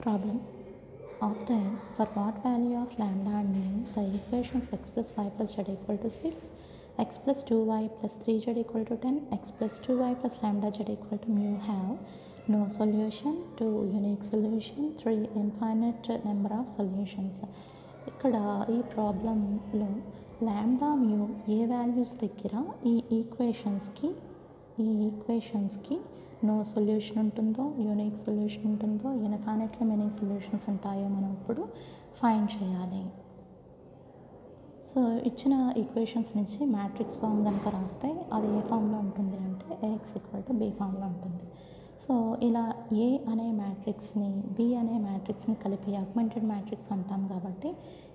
Problem. Obtain for what value of lambda and mu the equations x plus y plus z equal to 6, x plus 2y plus 3z equal to 10, x plus 2y plus lambda z equal to mu have no solution, 2 unique solution, 3 infinite number of solutions. ఇక్కడ ఈ ప్రాబ్లంలో lambda mu ఏ values దగ్గర ఈ ఈక్వేషన్స్కి no solution ఉంటుందో, unique solution ఉంటుందో, infinitely many solutions ఉంటాయో మనం ఇప్పుడు ఫైండ్ చేయాలి. సో ఇచ్చిన ఈక్వేషన్స్ నుంచి మ్యాట్రిక్స్ ఫామ్ కనుక రాస్తే అది ఏ ఫామ్లో ఉంటుంది అంటే ఏఎక్స్ ఈక్వల్ టు బి ఫామ్లో ఉంటుంది. సో ఇలా ఏ అనే మ్యాట్రిక్స్ని బి అనే మ్యాట్రిక్స్ని కలిపి అగ్మెంటెడ్ మ్యాట్రిక్స్ అంటాం కాబట్టి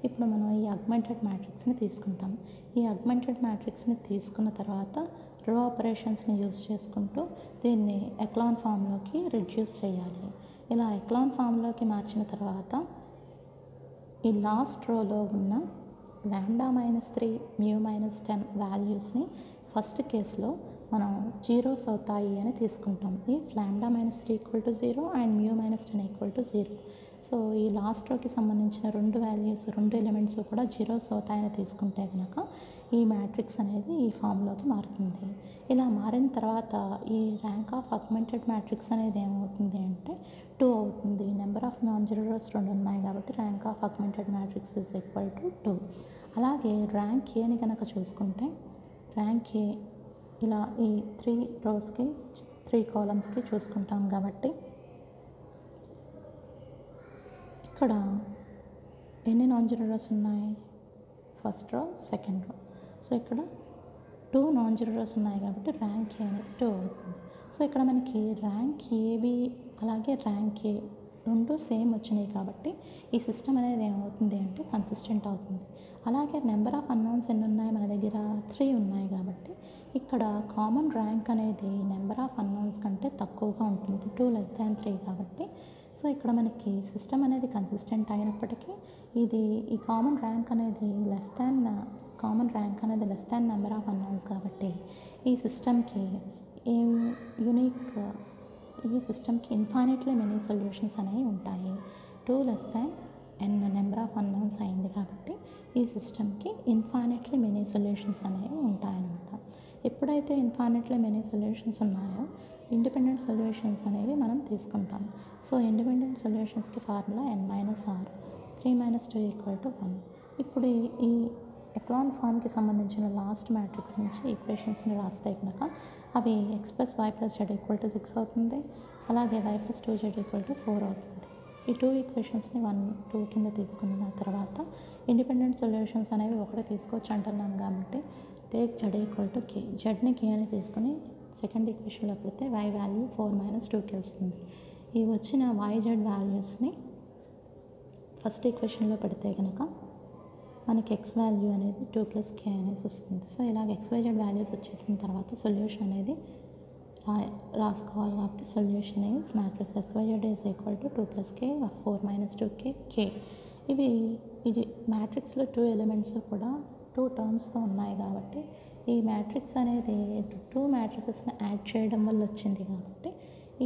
ఇప్పుడు మనం ఈ అగ్మెంటెడ్ మ్యాట్రిక్స్ని తీసుకుంటాం. ఈ అగ్మెంటెడ్ మ్యాట్రిక్స్ని తీసుకున్న తర్వాత రో ఆపరేషన్స్ని యూజ్ చేసుకుంటూ దీన్ని ఎక్లాన్ ఫామ్లోకి రిడ్యూస్ చేయాలి. ఇలా ఎక్లాన్ ఫామ్లోకి మార్చిన తర్వాత ఈ లాస్ట్ రోలో ఉన్న లాంబ్డా -3 మ్యూ -10 వాల్యూస్ని ఫస్ట్ కేసులో మనం జీరోస్ అవుతాయి అని తీసుకుంటాం. If lambda -3 equal to 0 and mu -10 equal to 0. So ఈ లాస్ట్ రోకి సంబంధించిన రెండు ఎలిమెంట్స్ కూడా జీరోస్ అవుతాయని తీసుకుంటే కనుక ఈ మ్యాట్రిక్స్ అనేది ఈ ఫామ్లోకి మారుతుంది. ఇలా మారిన తర్వాత ఈ ర్యాంక్ ఆఫ్ అగ్మెంటెడ్ మ్యాట్రిక్స్ అనేది ఏమవుతుంది అంటే 2 అవుతుంది. Number of non zero rose 2 ఉన్నాయి కాబట్టి rank of augmented matrix is equal to 2. అలాగే ర్యాంక్ ఏని కనుక చూసుకుంటే ర్యాంక్ ఏ ఇలా ఈ 3 రోస్కి 3 కాలమ్స్కి చూసుకుంటాం కాబట్టి ఇక్కడ ఎన్ని నాన్ జీరో రోస్ ఉన్నాయి? First row, second row. So ఇక్కడ 2 నాన్ జీరో రోస్ ఉన్నాయి కాబట్టి ర్యాంక్ ఏ అనేది 2 అవుతుంది. సో ఇక్కడ మనకి ర్యాంక్ ఏబి అలాగే ర్యాంక్ ఏ రెండు సేమ్ వచ్చినాయి కాబట్టి ఈ సిస్టమ్ అనేది ఏమవుతుంది అంటే కన్సిస్టెంట్ అవుతుంది. అలాగే నెంబర్ ఆఫ్ అన్నౌన్స్ ఎన్ని ఉన్నాయి? మన దగ్గర 3 ఉన్నాయి కాబట్టి ఇక్కడ కామన్ ర్యాంక్ అనేది నెంబర్ ఆఫ్ అన్నౌన్స్ కంటే తక్కువగా ఉంటుంది, 2 లెస్ దాన్ 3 కాబట్టి. సో ఇక్కడ మనకి సిస్టమ్ అనేది కన్సిస్టెంట్ అయినప్పటికీ ఈ కామన్ ర్యాంక్ అనేది లెస్ దాన్ నెంబర్ ఆఫ్ అన్నౌన్స్ కాబట్టి ఈ సిస్టమ్కి ఇన్ఫైనైట్లీ మెనీ సొల్యూషన్స్ అనేవి ఉంటాయి. 2 less than n number of అన్నౌన్స్ అయింది కాబట్టి ఈ సిస్టమ్కి ఇన్ఫైనైట్లీ మెనీ సొల్యూషన్స్ అనేవి ఉంటాయన్నమాట. ఎప్పుడైతే ఇన్ఫైనైట్లీ మెనీ సొల్యూషన్స్ ఉన్నాయో ఇండిపెండెంట్ సొల్యూషన్స్ అనేవి మనం తీసుకుంటాం. సో ఇండిపెండెంట్ సొల్యూషన్స్కి formula n - r 3 - 2 equal to 1. ఇప్పుడు ఈ ఎక్లాన్ ఫామ్కి సంబంధించిన లాస్ట్ మ్యాట్రిక్స్ నుంచి ఈక్వేషన్స్ని రాస్తే కనుక అవి x plus y plus z equal to 6 అవుతుంది. అలాగే y plus 2z equal to 4 అవుతుంది. ఈ 2 ఈక్వేషన్స్ని 1, 2 కింద తీసుకున్న తర్వాత ఇండిపెండెంట్ సొల్యూషన్స్ అనేవి ఒకటి తీసుకోవచ్చు అంటున్నాం కాబట్టి take z equal to k. జెడ్ని k అని తీసుకుని సెకండ్ ఈక్వేషన్లో పెడితే y వాల్యూ 4 - 2k వస్తుంది. ఈ వచ్చిన yz వాల్యూస్ని ఫస్ట్ ఈక్వేషన్లో పెడితే కనుక మనకి x వాల్యూ అనేది 2 ప్లస్ k అనేసి వస్తుంది. సో ఇలాగ xyz వాల్యూస్ వచ్చేసిన తర్వాత సొల్యూషన్ అనేది రాసుకోవాలి కాబట్టి solution is matrix xyz is equal to 2 plus k 4 - 2k k. ఇది మ్యాట్రిక్స్లో 2 ఎలిమెంట్స్ కూడా 2 టర్మ్స్తో ఉన్నాయి కాబట్టి ఈ మ్యాట్రిక్స్ అనేది 2 మ్యాట్రిసెస్ని యాడ్ చేయడం వల్ల వచ్చింది కాబట్టి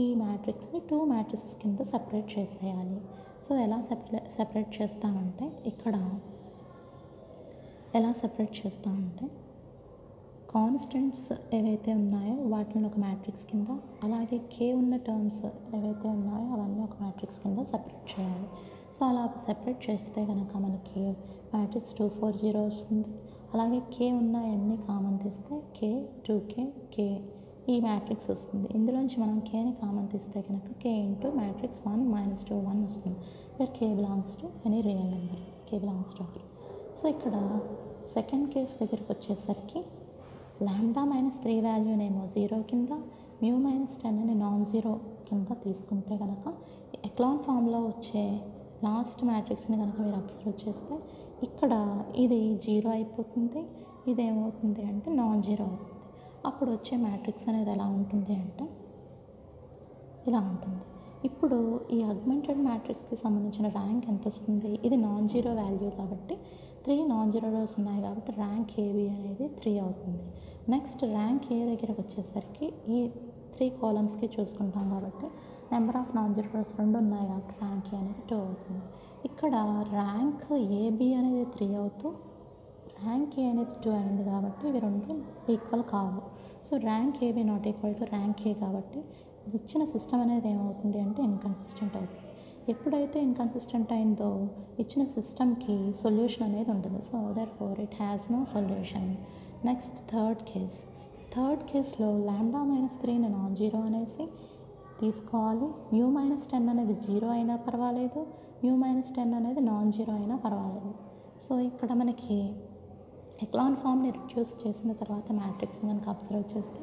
ఈ మ్యాట్రిక్స్ని 2 మ్యాట్రిసెస్ కింద సెపరేట్ చేసేయాలి. సో ఎలా సెపరేట్ చేస్తామంటే కాన్స్టెంట్స్ ఏవైతే ఉన్నాయో వాటిని ఒక మ్యాట్రిక్స్ కింద, అలాగే k ఉన్న టర్మ్స్ ఏవైతే ఉన్నాయో అవన్నీ ఒక మ్యాట్రిక్స్ కింద సెపరేట్ చేయాలి. సో అలా సెపరేట్ చేస్తే కనుక మనకి మ్యాట్రిక్స్ 2 4 0 వస్తుంది. అలాగే k ఉన్న ఎన్ని కామన్ తీస్తే k 2k k ఈ మ్యాట్రిక్స్ వస్తుంది. ఇందులోంచి మనం kని కామన్ తీస్తే కనుక k ఇంటూ మ్యాట్రిక్స్ 1 - 2 1 వస్తుంది. Where k belongs to any real number, k belongs to r. So ఇక్కడ సెకండ్ కేస్ దగ్గరికి వచ్చేసరికి లాంబ్డా -3 వాల్యూనేమో 0 కింద, మ్యూ -10 అని నాన్ జీరో కింద తీసుకుంటే కనుక ఎక్లాన్ ఫామ్లో వచ్చే లాస్ట్ మ్యాట్రిక్స్ని కనుక మీరు అబ్జర్వ్ చేస్తే ఇక్కడ ఇది 0 అయిపోతుంది, ఇది ఏమవుతుంది అంటే నాన్ జీరో అవుతుంది. అప్పుడు వచ్చే మ్యాట్రిక్స్ అనేది ఎలా ఉంటుంది అంటే ఇలా ఉంటుంది. ఇప్పుడు ఈ అగ్మెంటెడ్ మ్యాట్రిక్స్కి సంబంధించిన ర్యాంక్ ఎంత వస్తుంది? ఇది నాన్ జీరో వాల్యూ కాబట్టి 3 నాన్ జీరో రోస్ ఉన్నాయి కాబట్టి ర్యాంక్ ఏబి అనేది 3 అవుతుంది. నెక్స్ట్ ర్యాంక్ ఏ దగ్గరకు వచ్చేసరికి ఈ 3 కాలమ్స్కి చూసుకుంటాం కాబట్టి number of non zero rose 2 ఉన్నాయి కాబట్టి ర్యాంక్ ఏ అనేది 2 అవుతుంది. ఇక్కడ ర్యాంక్ ఏబి అనేది 3 అవుతూ ర్యాంక్ ఏ అనేది 2 అయింది కాబట్టి ఇవి రెండు ఈక్వల్ కావు. So rank AB not equal to rank A కాబట్టి ఇచ్చిన సిస్టమ్ అనేది ఏమవుతుంది అంటే ఇన్కన్సిస్టెంట్ అవుతుంది. ఎప్పుడైతే ఇన్కన్సిస్టెంట్ అయిందో ఇచ్చిన సిస్టమ్కి సొల్యూషన్ అనేది ఉంటుంది. So therefore it has no solution. Next third కేస్లో λ-3ని నాన్ జీరో అనేసి తీసుకోవాలి. μ-10 అనేది 0 అయినా పర్వాలేదు, μ-10 అనేది నాన్ జీరో అయినా పర్వాలేదు. సో ఇక్కడ మనకి ఎక్లాన్ ఫామ్ని రిడ్యూస్ చేసిన తర్వాత మ్యాట్రిక్స్ని కనుక అబ్జర్వ్ చేస్తే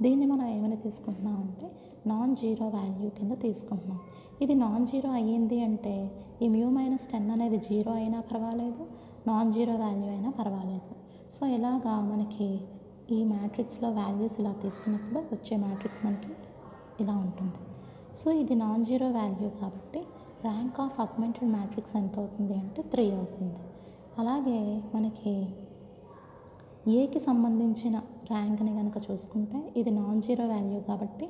దీన్ని మనం ఏమైనా తీసుకుంటున్నాం అంటే నాన్ జీరో వాల్యూ కింద తీసుకుంటున్నాం. ఇది నాన్ జీరో అయ్యింది అంటే ఈ μ-10 అనేది 0 అయినా పర్వాలేదు, నాన్ జీరో వాల్యూ అయినా పర్వాలేదు. సో ఇలాగా మనకి ఈ మ్యాట్రిక్స్లో వాల్యూస్ ఇలా తీసుకున్నప్పుడు వచ్చే మ్యాట్రిక్స్ మనకి ఇలా ఉంటుంది. సో ఇది నాన్ జీరో వాల్యూ కాబట్టి ర్యాంక్ ఆఫ్ ఆగ్మెంటెడ్ మ్యాట్రిక్స్ ఎంత అవుతుంది అంటే 3 అవుతుంది. అలాగే మనకి ఏకి సంబంధించిన ర్యాంక్ని కనుక చూసుకుంటే ఇది నాన్ జీరో వాల్యూ కాబట్టి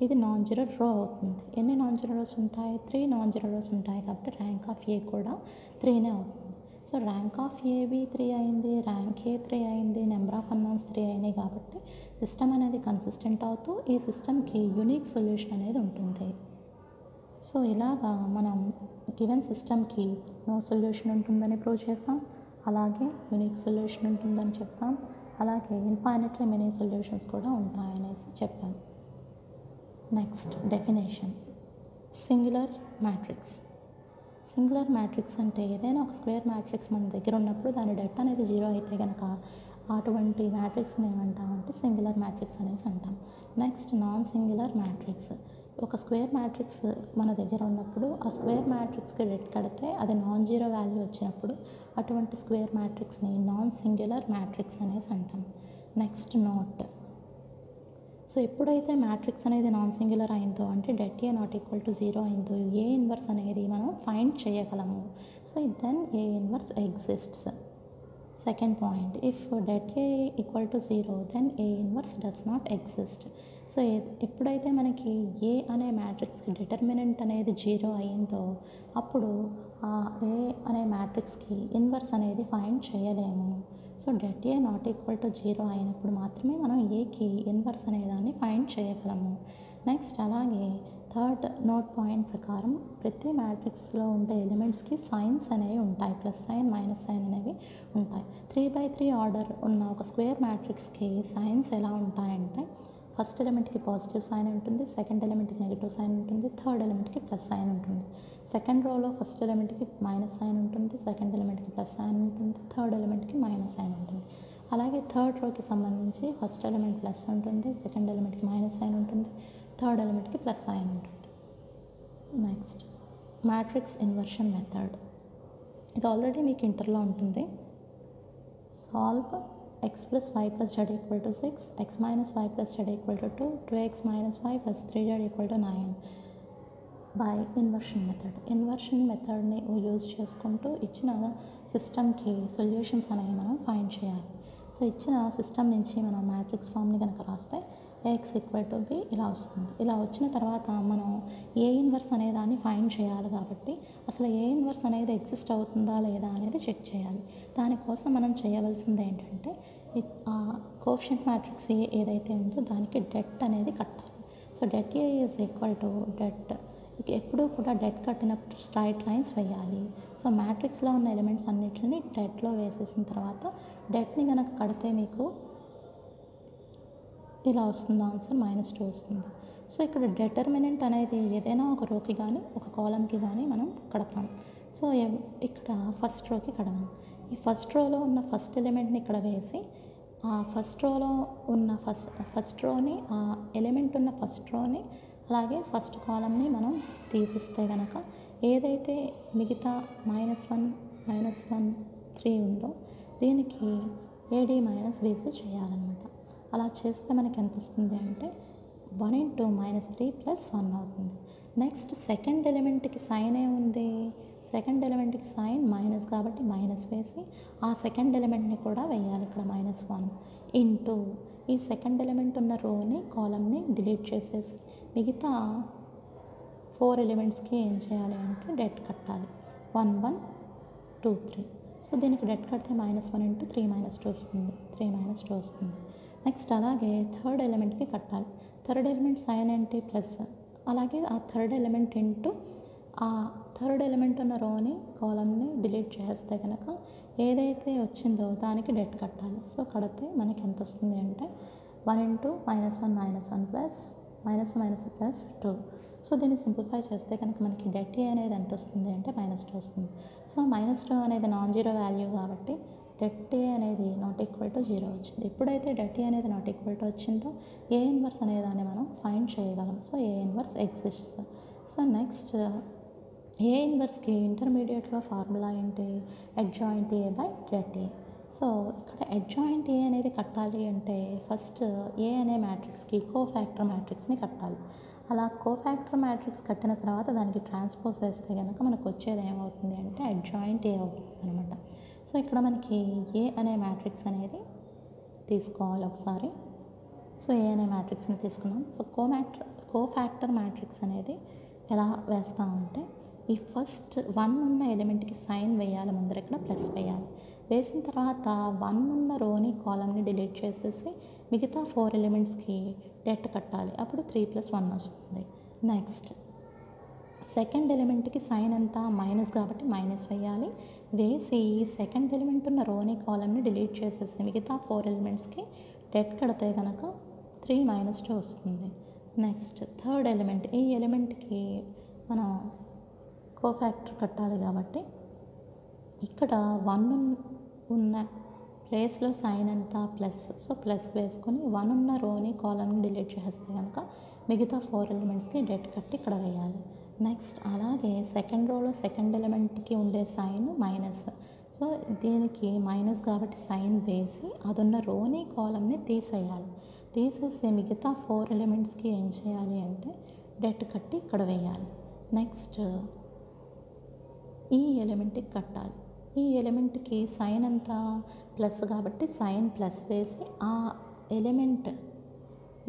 ఇది నాన్ జీరో రో అవుతుంది. ఎన్ని నాన్ జీరో రోస్ ఉంటాయి? 3 నాన్ జీరో రోస్ ఉంటాయి కాబట్టి ర్యాంక్ ఆఫ్ ఏ కూడా 3నే అవుతుంది. సో ర్యాంక్ ఆఫ్ ఏబి 3 అయింది, ర్యాంక్ ఏ 3 అయింది, నెంబర్ ఆఫ్ అన్నౌన్స్ 3 అయినాయి కాబట్టి సిస్టమ్ అనేది కన్సిస్టెంట్ అవుతూ ఈ సిస్టమ్కి యూనిక్ సొల్యూషన్ అనేది ఉంటుంది. సో ఇలాగా మనం గివెన్ సిస్టమ్కి నో సొల్యూషన్ ఉంటుందని ప్రూవ్ చేసాం, అలాగే యూనిక్ సొల్యూషన్ ఉంటుందని చెప్పాం, అలాగే ఇన్ఫైనెట్లీ మెనీ సొల్యూషన్స్ కూడా ఉంటాయనేసి చెప్పాం. Next definition. Singular matrix. Singular matrix అంటే ఏదైనా ఒక స్క్వేర్ మ్యాట్రిక్స్ మన దగ్గర ఉన్నప్పుడు దాని డెట్ అనేది 0 అయితే కనుక అటువంటి మ్యాట్రిక్స్ని ఏమంటామంటే సింగులర్ మ్యాట్రిక్స్ అనేసి అంటాం. Next non singular matrix. ఒక స్క్వేర్ మ్యాట్రిక్స్ మన దగ్గర ఉన్నప్పుడు ఆ స్క్వేర్ మ్యాట్రిక్స్కి డెట్ కడితే అది నాన్ జీరో వాల్యూ వచ్చినప్పుడు అటువంటి స్క్వేర్ మ్యాట్రిక్స్ని నాన్ సింగులర్ మ్యాట్రిక్స్ అనేసి అంటాం. Next note. సో ఎప్పుడైతే మ్యాట్రిక్స్ అనేది నాన్ సింగులర్ అయిందో అంటే det A not equal to 0 అయిందో ఏ ఇన్వర్స్ అనేది మనం ఫైండ్ చేయగలము. So then A inverse exists. Second point, if det A equal to 0 then A inverse does not exist. So ఎప్పుడైతే మనకి ఏ అనే మ్యాట్రిక్స్కి డిటర్మినెంట్ అనేది 0 అయ్యిందో అప్పుడు ఆ ఏ అనే మ్యాట్రిక్స్కి ఇన్వర్స్ అనేది ఫైండ్ చేయలేము. So det A not equal to 0 అయినప్పుడు మాత్రమే మనం ఏకి ఇన్వర్స్ అనేదాన్ని ఫైండ్ చేయగలము. నెక్స్ట్ అలాగే థర్డ్ నోట్ పాయింట్ ప్రకారం ప్రతి మ్యాట్రిక్స్లో ఉండే ఎలిమెంట్స్కి సైన్స్ అనేవి ఉంటాయి, ప్లస్ సైన్ మైనస్ సైన్ అనేవి ఉంటాయి. 3/3 ఆర్డర్ ఉన్న ఒక స్క్వేర్ మ్యాట్రిక్స్కి సైన్స్ ఎలా ఉంటాయంటే ఫస్ట్ ఎలిమెంట్కి పాజిటివ్ సైన్ ఉంటుంది, సెకండ్ ఎలిమెంట్కి నెగిటివ్ సైన్ ఉంటుంది, థర్డ్ ఎలిమెంట్కి ప్లస్ సైన్ ఉంటుంది. సెకండ్ రోలో ఫస్ట్ ఎలిమెంట్కి మైనస్ సైన్ ఉంటుంది, సెకండ్ ఎలిమెంట్కి ప్లస్ సైన్ ఉంటుంది, థర్డ్ ఎలిమెంట్కి మైనస్ సైన్ ఉంటుంది. అలాగే థర్డ్ రోకి సంబంధించి ఫస్ట్ ఎలిమెంట్ ప్లస్ ఉంటుంది, సెకండ్ ఎలిమెంట్కి మైనస్ సైన్ ఉంటుంది, థర్డ్ ఎలిమెంట్కి ప్లస్ సైన్ ఉంటుంది. Next matrix inversion method. ఇది ఆల్రెడీ మీకు ఇంటర్లో ఉంటుంది. Solve x plus y plus z equal to 6, x minus y plus z equal to 2, 2x minus y plus 3z equal to 9 by inversion method. Inversion మెథడ్ని use చేసుకుంటూ ఇచ్చిన సిస్టమ్కి solutions అనేవి మనం ఫైండ్ చేయాలి. సో ఇచ్చిన సిస్టమ్ నుంచి మనం మ్యాట్రిక్స్ ఫామ్ని కనుక రాస్తే ఏఎక్స్ ఈక్వల్ టు బి ఇలా వస్తుంది. ఇలా వచ్చిన తర్వాత మనం ఏ ఇన్వర్స్ అనే దాన్ని ఫైండ్ చేయాలి కాబట్టి అసలు ఏ ఇన్వర్స్ అనేది ఎగ్జిస్ట్ అవుతుందా లేదా అనేది చెక్ చేయాలి. దానికోసం మనం చేయవలసింది ఏంటంటే ఆ కోఎఫిషియంట్ మ్యాట్రిక్స్ ఏ ఏదైతే ఉందో దానికి డెట్ అనేది కట్టాలి. So det A is equal to debt. ఎప్పుడూ కూడా డెట్ కట్టినప్పుడు స్ట్రైట్ లైన్స్ వేయాలి. సో మ్యాట్రిక్స్లో ఉన్న ఎలిమెంట్స్ అన్నిటిని డెట్లో వేసేసిన తర్వాత డెట్ని కనుక కడితే మీకు ఇలా వస్తుంది, ఆన్సర్ -2 వస్తుంది. సో ఇక్కడ డిటర్మినెంట్ అనేది ఏదైనా ఒక రోకి కానీ ఒక కాలంకి కానీ మనం కడతాం. సో ఇక్కడ ఫస్ట్ రోకి కడదాం. ఈ ఫస్ట్ రోలో ఉన్న ఫస్ట్ ఎలిమెంట్ని ఇక్కడ వేసి ఆ ఫస్ట్ రోలో ఉన్న ఫస్ట్ రోని ఆ ఎలిమెంట్ ఉన్న ఫస్ట్ రోని అలాగే ఫస్ట్ కాలంని మనం తీసిస్తే కనుక ఏదైతే మిగతా -1 3 ఉందో దీనికి AD - BC చేయాలన్నమాట. అలా చేస్తే మనకి ఎంత వస్తుంది అంటే 1 × -3 + 1 అవుతుంది. నెక్స్ట్ సెకండ్ ఎలిమెంట్కి సైన్ ఏముంది, సెకండ్ ఎలిమెంట్కి సైన్ మైనస్ కాబట్టి మైనస్ వేసి ఆ సెకండ్ ఎలిమెంట్ని కూడా వేయాలి ఇక్కడ -1 ఇంటూ ఈ సెకండ్ ఎలిమెంట్ ఉన్న రోని కాలంని డిలీట్ చేసేసి మిగతా 4 ఎలిమెంట్స్కి ఏం చేయాలి అంటే డెట్ కట్టాలి. 1 1 2 3. సో దీనికి డెట్ కడితే -1 ఇంటూ 3 - 2 వస్తుంది. 3 - 2 వస్తుంది. నెక్స్ట్ అలాగే థర్డ్ ఎలిమెంట్కి కట్టాలి. థర్డ్ ఎలిమెంట్ సైన్ ఏంటి ప్లస్, అలాగే ఆ థర్డ్ ఎలిమెంట్ ఇంటూ ఆ థర్డ్ ఎలిమెంట్ ఉన్న రోని కాలమ్ని డిలీట్ చేస్తే కనుక ఏదైతే వచ్చిందో దానికి డెట్ కట్టాలి. సో కడితే మనకి ఎంత వస్తుంది అంటే 1 ఇంటూ -1 ప్లస్ ప్లస్ 2. సో దీన్ని సింప్లిఫై చేస్తే కనుక మనకి డెట్ ఏ అనేది ఎంత వస్తుంది అంటే -2 వస్తుంది. సో -2 అనేది నాన్ జీరో వాల్యూ కాబట్టి డెట్ ఏ అనేది నాట్ ఈక్వల్ టు 0 వచ్చింది. ఎప్పుడైతే డెట్ ఏ అనేది నాట్ ఈక్వల్ టు వచ్చిందో ఏ ఇన్వర్స్ అనే దాన్ని మనం ఫైండ్ చేయగలం. So A inverse exists. So next A ఇన్వర్స్కి ఇంటర్మీడియట్లో ఫార్ములా ఏంటి, adjoint A by det A. So ఇక్కడ అడ్జాయింట్ ఏ అనేది కట్టాలి అంటే ఫస్ట్ ఏ అనే మ్యాట్రిక్స్కి కోఫ్యాక్టర్ మ్యాట్రిక్స్ని కట్టాలి. అలా కోఫ్యాక్టర్ మ్యాట్రిక్స్ కట్టిన తర్వాత దానికి ట్రాన్స్పోజ్ వేస్తే కనుక మనకు వచ్చేది ఏమవుతుంది అంటే అడ్జాయింట్ ఏ అవుతుంది అనమాట. సో ఇక్కడ మనకి ఏ అనే మ్యాట్రిక్స్ అనేది తీసుకోవాలి ఒకసారి. సో ఏ అనే మ్యాట్రిక్స్ని తీసుకున్నాం. సో కోఫ్యాక్టర్ మ్యాట్రిక్స్ అనేది ఎలా వేస్తామంటే ఈ ఫస్ట్ 1 ఉన్న ఎలిమెంట్కి సైన్ వేయాలి, ముందర ఇక్కడ ప్లస్ వేయాలి. వేసిన తర్వాత 1 ఉన్న రోని కాలమ్ని డిలీట్ చేసేసి మిగతా 4 ఎలిమెంట్స్కి డెట్ కట్టాలి. అప్పుడు 3 + 1 వస్తుంది. నెక్స్ట్ సెకండ్ ఎలిమెంట్కి సైన్ ఎంత మైనస్ కాబట్టి మైనస్ వేయాలి. వేసి సెకండ్ ఎలిమెంట్ ఉన్న రోని కాలమ్ని డిలీట్ చేసేసి మిగతా 4 ఎలిమెంట్స్కి డెట్ కడితే కనుక 3 - 2 వస్తుంది. నెక్స్ట్ థర్డ్ ఎలిమెంట్, ఈ ఎలిమెంట్కి మనం కోఫ్యాక్టర్ కట్టాలి కాబట్టి ఇక్కడ 1 ఉన్న ప్లేస్లో సైన్ ఎంత ప్లస్. సో ప్లస్ వేసుకొని 1 ఉన్న రోని కాలమ్ని డిలీట్ చేస్తే కనుక మిగతా 4 ఎలిమెంట్స్కి డెట్ కట్టి ఇక్కడ వేయాలి. నెక్స్ట్ అలాగే సెకండ్ రోలో సెకండ్ ఎలిమెంట్కి ఉండే సైన్ మైనస్. సో దీనికి మైనస్ కాబట్టి సైన్ వేసి అదున్న రోని కాలమ్ని తీసేయాలి. తీసేసి మిగతా 4 ఎలిమెంట్స్కి ఏం చేయాలి అంటే డెట్ కట్టి ఇక్కడ వేయాలి. నెక్స్ట్ ఈ ఎలిమెంట్కి కట్టాలి. ఈ ఎలిమెంట్కి సైన్ ఎంత ప్లస్ కాబట్టి సైన్ ప్లస్ వేసి ఆ ఎలిమెంట్,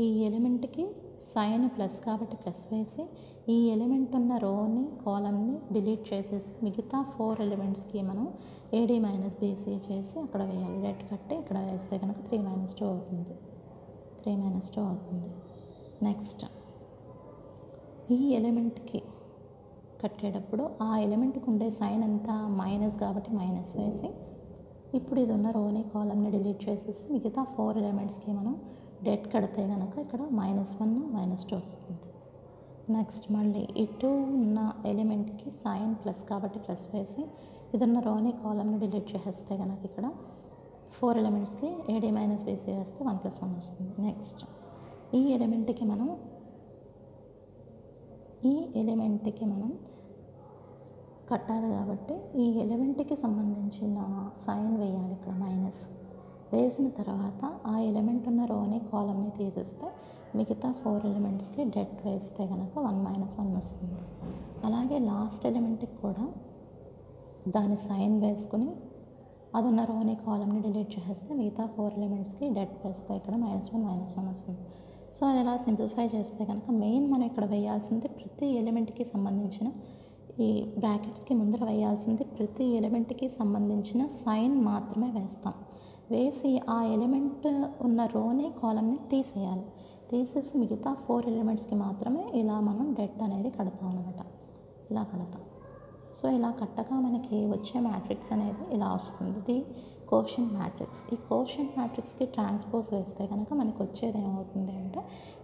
ఈ ఎలిమెంట్కి సైన్ ప్లస్ కాబట్టి ప్లస్ వేసి ఈ ఎలిమెంట్ ఉన్న రోని కాలమ్ని డిలీట్ చేసేసి మిగతా 4 ఎలిమెంట్స్కి మనం AD - BC చేసి అక్కడ వేయాలి. డెట్ కట్టి ఇక్కడ వేస్తే కనుక 3 - 2 అవుతుంది. 3 - 2 అవుతుంది. నెక్స్ట్ ఈ ఎలిమెంట్కి కట్టేటప్పుడు ఆ ఎలిమెంట్కి ఉండే సైన్ ఎంత మైనస్ కాబట్టి మైనస్ వేసి ఇప్పుడు ఇది ఉన్న రోని కాలమ్ని డిలీట్ చేసేసి మిగతా 4 ఎలిమెంట్స్కి మనం డెట్ కడితే కనుక ఇక్కడ -1 - 2 వస్తుంది. నెక్స్ట్ మళ్ళీ ఇటు ఉన్న ఎలిమెంట్కి సైన్ ప్లస్ కాబట్టి ప్లస్ వేసి ఇది ఉన్న రోని కాలమ్ని డిలీట్ చేసేస్తే కనుక ఇక్కడ 4 ఎలిమెంట్స్కి AD - BC వేస్తే 1 + 1 వస్తుంది. నెక్స్ట్ ఈ ఎలిమెంట్కి మనం కట్టాలి కాబట్టి ఈ ఎలిమెంట్కి సంబంధించిన సైన్ వేయాలి ఇక్కడ మైనస్. వేసిన తర్వాత ఆ ఎలిమెంట్ ఉన్న రోని కాలమ్ని తీసేస్తే మిగతా 4 ఎలిమెంట్స్కి డెట్ వేస్తే కనుక 1 - 1 వస్తుంది. అలాగే లాస్ట్ ఎలిమెంట్కి కూడా దాని సైన్ వేసుకుని అదున్న రోని కాలమ్ని డిలీట్ చేస్తే మిగతా 4 ఎలిమెంట్స్కి డెట్ వేస్తే ఇక్కడ -1 - 1 వస్తుంది. సో ఇలా సింప్లిఫై చేస్తే కనుక మెయిన్ మనం ఇక్కడ వేయాల్సింది ప్రతి ఎలిమెంట్కి సంబంధించిన ఈ బ్రాకెట్స్కి ముందర వేయాల్సింది ప్రతి ఎలిమెంట్కి సంబంధించిన సైన్ మాత్రమే వేస్తాం. వేసి ఆ ఎలిమెంట్ ఉన్న రోని కాలమ్ని తీసేయాలి. తీసేసి మిగతా 4 ఎలిమెంట్స్కి మాత్రమే ఇలా మనం డెట్ అనేది కడతాం అనమాట. ఇలా కడతాం. సో ఇలా కట్టగా మనకి వచ్చే మ్యాట్రిక్స్ అనేది ఇలా వస్తుంది. ఇది కోఎఫిషియంట్ మ్యాట్రిక్స్. ఈ కోఎఫిషియంట్ మ్యాట్రిక్స్కి ట్రాన్స్పోజ్ వేస్తే కనుక మనకి వచ్చేది ఏమవుతుంది అంటే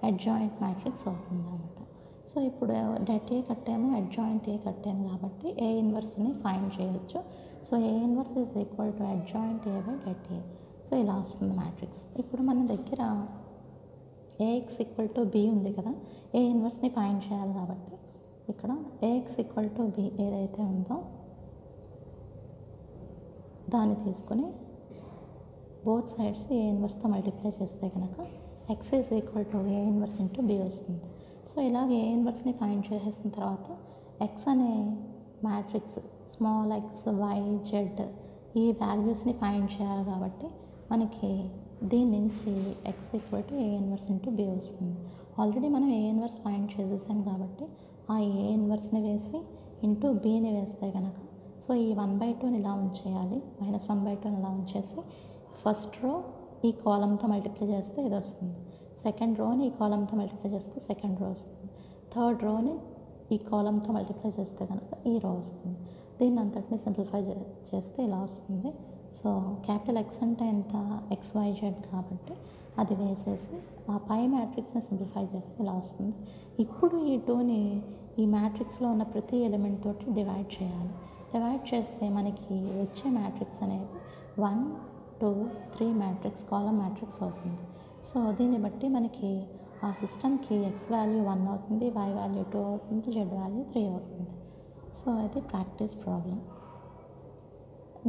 అడ్జాయింట్ మ్యాట్రిక్స్ అవుతుంది అనమాట. సో ఇప్పుడు డెట్ ఏ కట్టాము, అడ్జాయింట్ ఏ కట్టాము కాబట్టి ఏ ఇన్వర్స్ని ఫైండ్ చేయొచ్చు. So A inverse is equal to adjoint A by det A. So ఇలా వస్తుంది మ్యాట్రిక్స్. ఇప్పుడు మన దగ్గర AX = B ఉంది కదా, ఏ ఇన్వర్స్ని ఫైండ్ చేయాలి కాబట్టి ఇక్కడ AX = B ఏదైతే ఉందో దాన్ని తీసుకొని బోత్ సైడ్స్ ఏ ఇన్వర్స్తో మల్టిప్లై చేస్తే కనుక X = A 1 B వస్తుంది. సో ఇలాగ ఏ ఇన్వర్స్ని ఫైండ్ చేసేసిన తర్వాత X అనే matrix small x, y, z ఈ వాల్యూస్ని ఫైండ్ చేయాలి కాబట్టి మనకి దీని నుంచి X = A 1 B వస్తుంది. ఆల్రెడీ మనం ఏ ఇన్వర్స్ ఫైండ్ చేసేసాం కాబట్టి ఆ ఏ ఇన్వర్స్ని వేసి ఇంటూ బీని వేస్తే కనుక సో ఈ 1/2ని ఇలా ఉంచేయాలి, -1/2ని ఇలా ఉంచేసి ఫస్ట్ రో ఈ కాలంతో మల్టిప్లై చేస్తే ఇది వస్తుంది, సెకండ్ రోని ఈ కాలంతో మల్టిప్లై చేస్తే సెకండ్ రో వస్తుంది, థర్డ్ రోని ఈ కాలంతో మల్టిప్లై చేస్తే కనుక ఈ రో వస్తుంది. దీన్ని అంతటిని సింప్లిఫై చేస్తే ఇలా వస్తుంది. సో క్యాపిటల్ X అంటే ఎంత, XYZ కాబట్టి అది వేసేసి ఆ పై మ్యాట్రిక్స్ని సింప్లిఫై చేస్తే ఇలా వస్తుంది. ఇప్పుడు ఈ 2ని ఈ మ్యాట్రిక్స్లో ఉన్న ప్రతి ఎలిమెంట్ తోటి డివైడ్ చేయాలి. డివైడ్ చేస్తే మనకి వచ్చే మ్యాట్రిక్స్ అనేది 1, 2, 3 మ్యాట్రిక్స్, కాలం మ్యాట్రిక్స్ అవుతుంది. సో దీన్ని బట్టి మనకి ఆ సిస్టమ్కి X వాల్యూ 1 అవుతుంది, Y వాల్యూ 2 అవుతుంది, Z వాల్యూ 3 అవుతుంది. సో అది ప్రాక్టీస్ ప్రాబ్లం.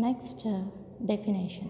Next definition.